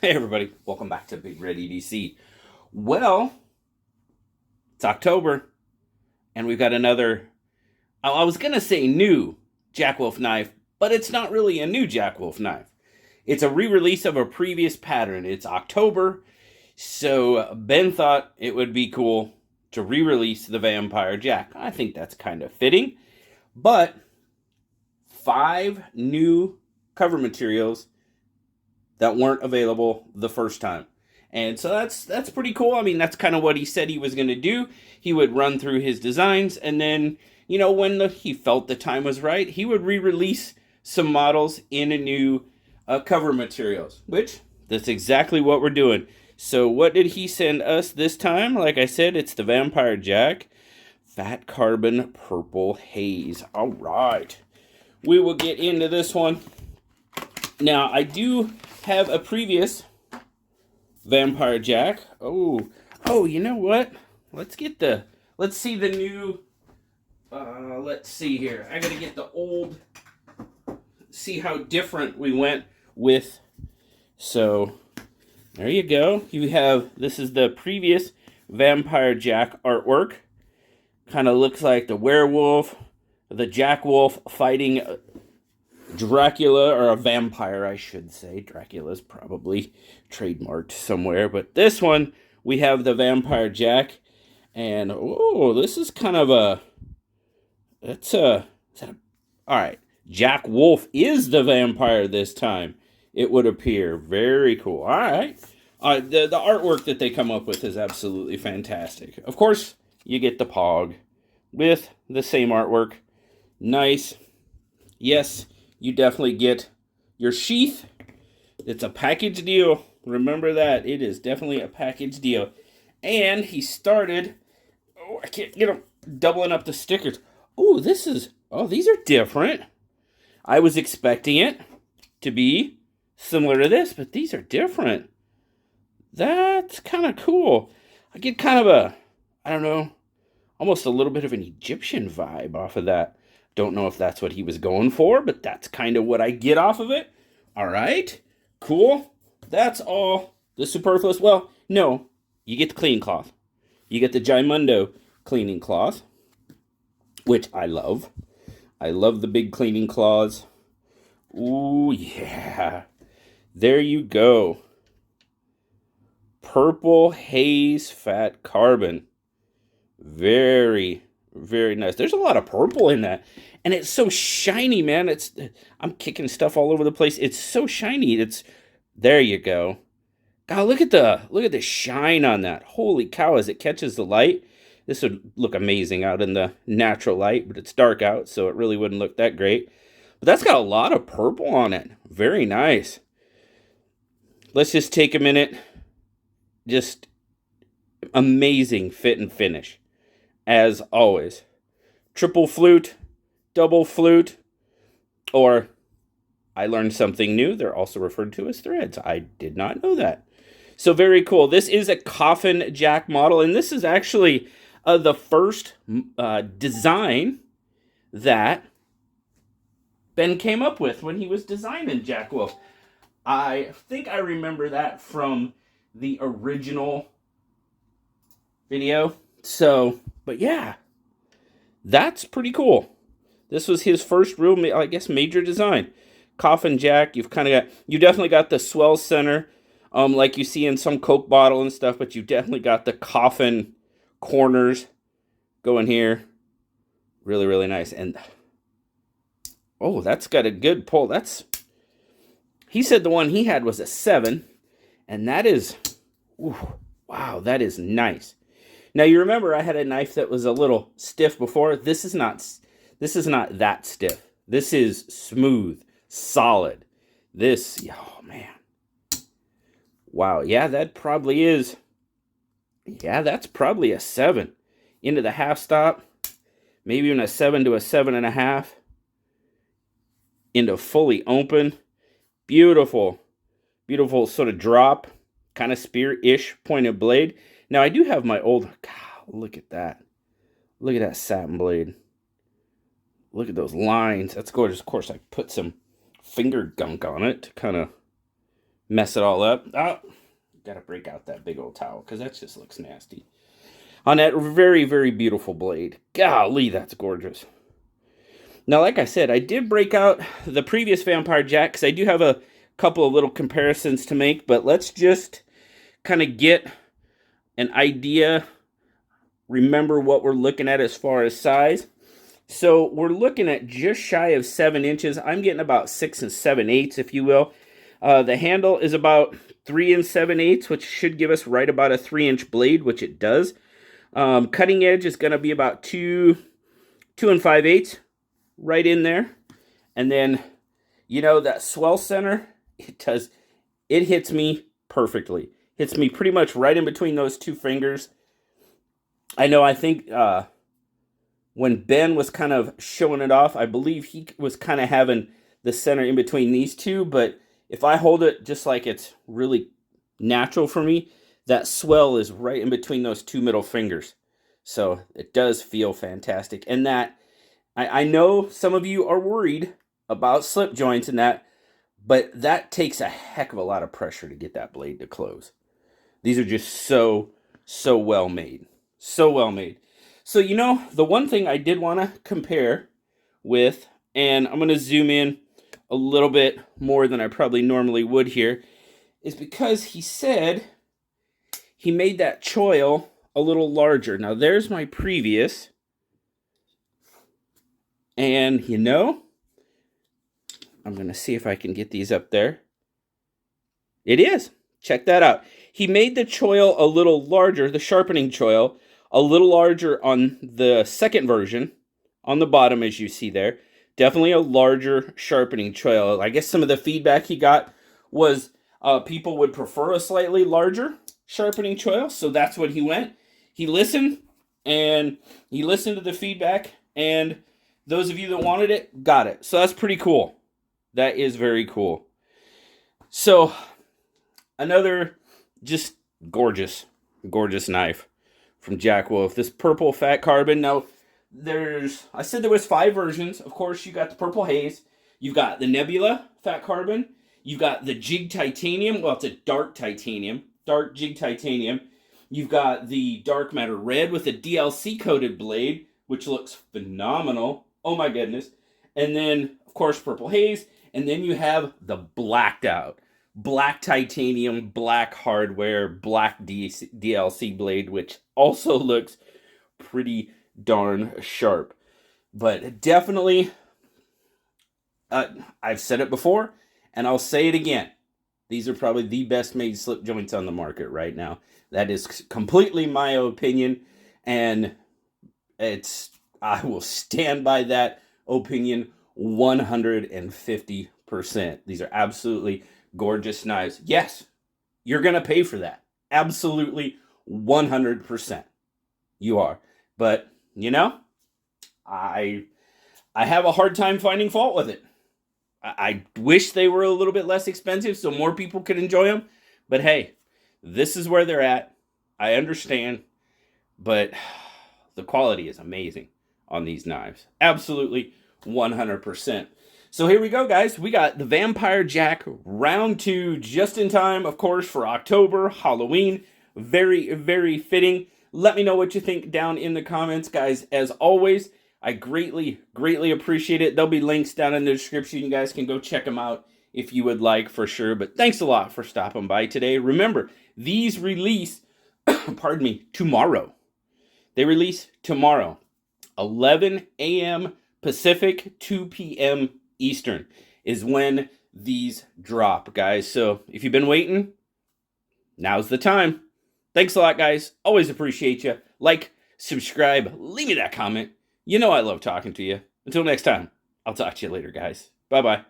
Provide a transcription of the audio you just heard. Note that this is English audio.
Hey everybody, welcome back to BigRedEDC. Well, it's October, and we've got another, I was going to say new Jackwolf knife, but it's not really a new Jackwolf knife. It's a re-release of a previous pattern. It's October, so Ben thought it would be cool to re-release the Vampire Jack. I think that's kind of fitting, but 5 new cover materials that weren't available the first time. And so that's pretty cool. I mean, that's kind of what he said he was going to do. He would run through his designs, and then, when he felt the time was right, he would re-release some models in a new cover materials, which that's exactly what we're doing. So what did he send us this time? Like I said, it's the Vampire Jack Fat Carbon Purple Haze. All right. We will get into this one. Now, I do have a previous Vampire Jack. Oh, you know what? Let's see the new, let's see here. I gotta get the old, see how different we went with. So, there you go. This is the previous Vampire Jack artwork. Kind of looks like the werewolf, the Jack Wolf fighting Dracula, or a vampire, I should say. Dracula's probably trademarked somewhere. But this one, we have the Vampire Jack. And, this is kind of a... Alright, Jack Wolf is the vampire this time, it would appear. Very cool. Alright. The artwork that they come up with is absolutely fantastic. Of course, you get the Pog with the same artwork. Nice. Yes, you definitely get your sheath. It's a package deal. Remember that. It is definitely a package deal. And he started... I can't get him doubling up the stickers. These are different. I was expecting it to be similar to this, but these are different. That's kind of cool. I get kind of almost a little bit of an Egyptian vibe off of that. Don't know if that's what he was going for, but that's kind of what I get off of it. All right, cool. That's all the superfluous. Well, no, you get the cleaning cloth. You get the Gymundo cleaning cloth, which I love. I love the big cleaning cloths. Ooh, yeah. There you go. Purple Haze Fat Carbon. Very, very nice. There's a lot of purple in that. And it's so shiny, man. I'm kicking stuff all over the place. It's so shiny. There you go. God, look at the shine on that. Holy cow, as it catches the light. This would look amazing out in the natural light, but it's dark out, so it really wouldn't look that great. But that's got a lot of purple on it. Very nice. Let's just take a minute. Just amazing fit and finish. As always. Triple flute, double flute, or I learned something new. They're also referred to as threads. I did not know that. So very cool. This is a Coffin Jack model, and this is actually the first design that Ben came up with when he was designing Jack Wolf. I think I remember that from the original video. So, but yeah, that's pretty cool. This was his first real, I guess, major design. Coffin Jack, you definitely got the swell center, like you see in some Coke bottle and stuff, but you definitely got the coffin corners going here. Really, really nice. And, that's got a good pull. He said the one he had was a 7, and that is, wow, that is nice. Now, you remember I had a knife that was a little stiff before. This is not that stiff. This is smooth, solid. Oh man. Wow, yeah, that's probably a 7. Into the half stop, maybe even a 7 to a 7.5. Into fully open. Beautiful, beautiful sort of drop, kind of spear-ish pointed blade. Now, I do have my old... God, look at that. Look at that satin blade. Look at those lines. That's gorgeous. Of course, I put some finger gunk on it to kind of mess it all up. Oh, gotta break out that big old towel because that just looks nasty. On that very, very beautiful blade. Golly, that's gorgeous. Now, like I said, I did break out the previous Vampire Jack because I do have a couple of little comparisons to make, but let's just kind of get an idea, remember what we're looking at as far as size. So we're looking at just shy of 7 inches. I'm getting about 6 7/8, if you will. The handle is about 3 7/8, which should give us right about a 3-inch blade, which it does. Cutting edge is going to be about 2 5/8, right in there. And then, you know, that swell center, it hits me perfectly. Hits me pretty much right in between those two fingers. I think when Ben was kind of showing it off, I believe he was kind of having the center in between these two, but if I hold it just like it's really natural for me, that swell is right in between those two middle fingers. So it does feel fantastic. And that, I know some of you are worried about slip joints and that, but that takes a heck of a lot of pressure to get that blade to close. These are just so well made. So well made. So, you know, the one thing I did want to compare with, and I'm going to zoom in a little bit more than I probably normally would here, is because he said he made that choil a little larger. Now, there's my previous. And, you know, I'm going to see if I can get these up there. It is. Check that out. He made the choil a little larger, the sharpening choil, a little larger on the second version, on the bottom as you see there. Definitely a larger sharpening choil. I guess some of the feedback he got was people would prefer a slightly larger sharpening choil, so that's what he went. He listened, and he listened to the feedback, and those of you that wanted it, got it. So that's pretty cool. That is very cool. So, another just gorgeous knife from Jack Wolf. This purple fat carbon. Now, I said there was 5 versions. Of course, you got the purple haze. You've got the Nebula fat carbon. You've got the jig titanium. Well, it's a dark titanium. Dark jig titanium. You've got the dark matter red with a DLC coated blade, which looks phenomenal. Oh my goodness. And then, of course, purple haze. And then you have the blacked out. Black titanium, black hardware, black DLC blade, which also looks pretty darn sharp. But definitely, I've said it before, and I'll say it again. These are probably the best made slip joints on the market right now. That is completely my opinion, and I will stand by that opinion 150%. These are absolutely gorgeous knives. Yes, you're going to pay for that. Absolutely 100%. You are. But, you know, I have a hard time finding fault with it. I wish they were a little bit less expensive so more people could enjoy them. But hey, this is where they're at. I understand. But the quality is amazing on these knives. Absolutely 100%. So here we go, guys. We got the Vampire Jack round 2 just in time, of course, for October, Halloween. Very, very fitting. Let me know what you think down in the comments, guys. As always, I greatly, greatly appreciate it. There'll be links down in the description. You guys can go check them out if you would like, for sure. But thanks a lot for stopping by today. Remember, these release, pardon me, tomorrow. They release tomorrow, 11 a.m. Pacific, 2 p.m. Eastern is when these drop, guys. So if you've been waiting, now's the time. Thanks a lot, guys. Always appreciate you. Like, subscribe, leave me that comment. You know I love talking to you. Until next time, I'll talk to you later, guys. Bye-bye.